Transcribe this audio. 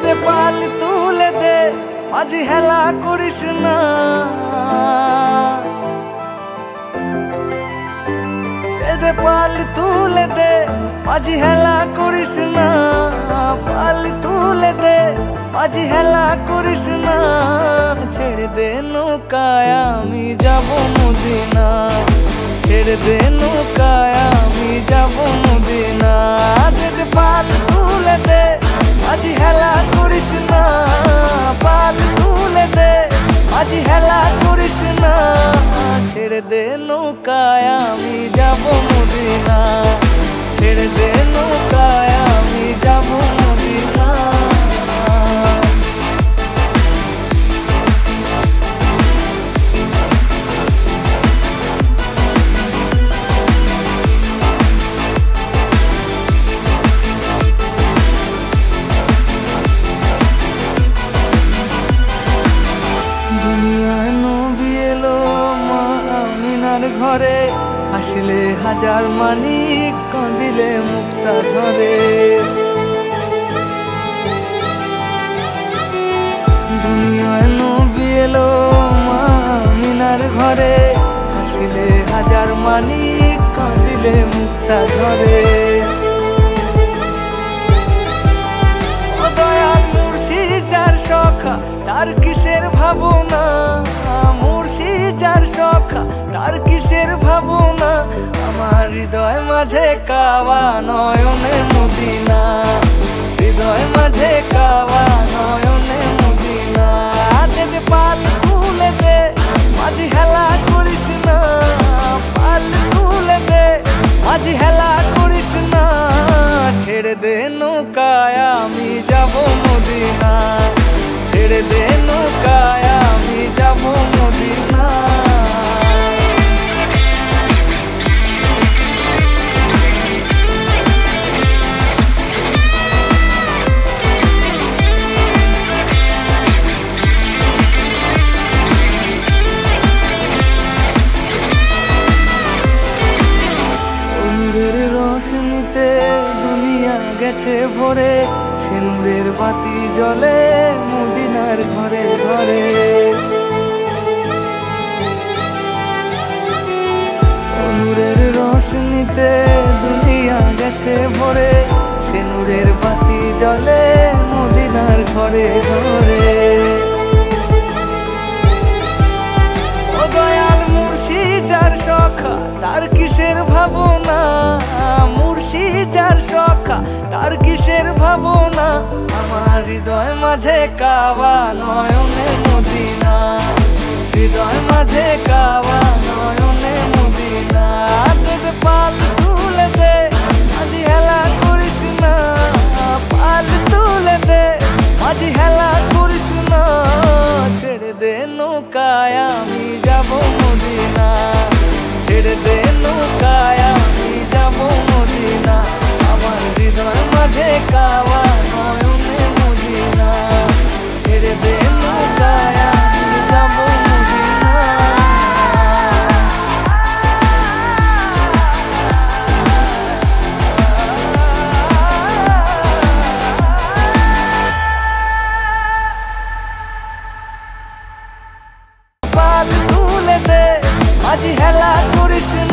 দে পাল তুলে দে, মাঝি হেলা করিস না। দে পাল তুলে দে, মাঝি হেলা করিস না। পাল তুলে দে, মাঝি হেলা করিস না। ছেড়ে দে নৌকায় আমি যাব মদিনা, ছেড়ে দে নৌকায় আমি যাব মদিনা। দে পাল তুলে দে, মাঝি হেলা করিস না। পাল তুলে দে, মাঝি হেলা করিস না। ছেড়ে দে নৌকায় আমি যাব মদিনা, ছেড়ে দে নৌকায় আমি যাব মদিনা। দুনিয়ায় নবী এলো মা আমিনার ঘরে, হাসিলে হাজার মানিক কাঁদিলে মুক্তা ঝরে। দুনিয়ায় নবী এলো মা আমিনার ঘরে, হাসিলে হাজার মানিক কাঁদিলে মুক্তা ঝরে। ও দয়াল মুর্শিদ যার সখা তার কিসের ভাবনা, মুর্শিদ যার সখা তার কিসের ভাবনা। আমার হৃদয় মাঝে কাওয়া নয়নে মদিনা, হৃদয় মাঝে কাওয়া নয়নে মদিনা। দে পাল তুলে দে, মাঝি হেলা করিস না। পাল তুলে দে, মাঝি হেলা করিস না। ছেড়ে দে নৌকায় আমি যাব মদিনা, ছেড়ে দে নৌকায় আমি যাব মদিনা। নূরের রোশনীতে দুনিয়া গেছে ভরে, সে নূরের বাতি জ্বলে মদিনার ঘরে ঘরে। নূরের রোশনীতে দুনিয়া গেছে ভরে, সে নূরের বাতি জ্বলে মদিনার ঘরে ঘরে। ও দয়াল মুর্শিদ যার সখা তার কিসের ভাবনা, মুর্শিদ যার সখা তার কিসের ভাবনা। আমার হৃদয় মাঝে কাওয়া নয়নে মদিনা, হৃদয় মাঝে কাওয়া নয়নে মদিনা। দে পাল তুলে দে, মাঝি হেলা করিস না। পাল তুলে দে, মাঝি হেলা করিস না। ছেড়ে দে নৌকায় আমি যাব মদিনা, ছেড়ে দে নৌকায় আমি যাব মদিনা। আমার হৃদয় মাঝে কাওয়া নয়নে মদিনা, ছেড়ে দে নৌকায় আমি যাব মদিনা। পাল তুলে দে, মাঝি হেলা করিস না।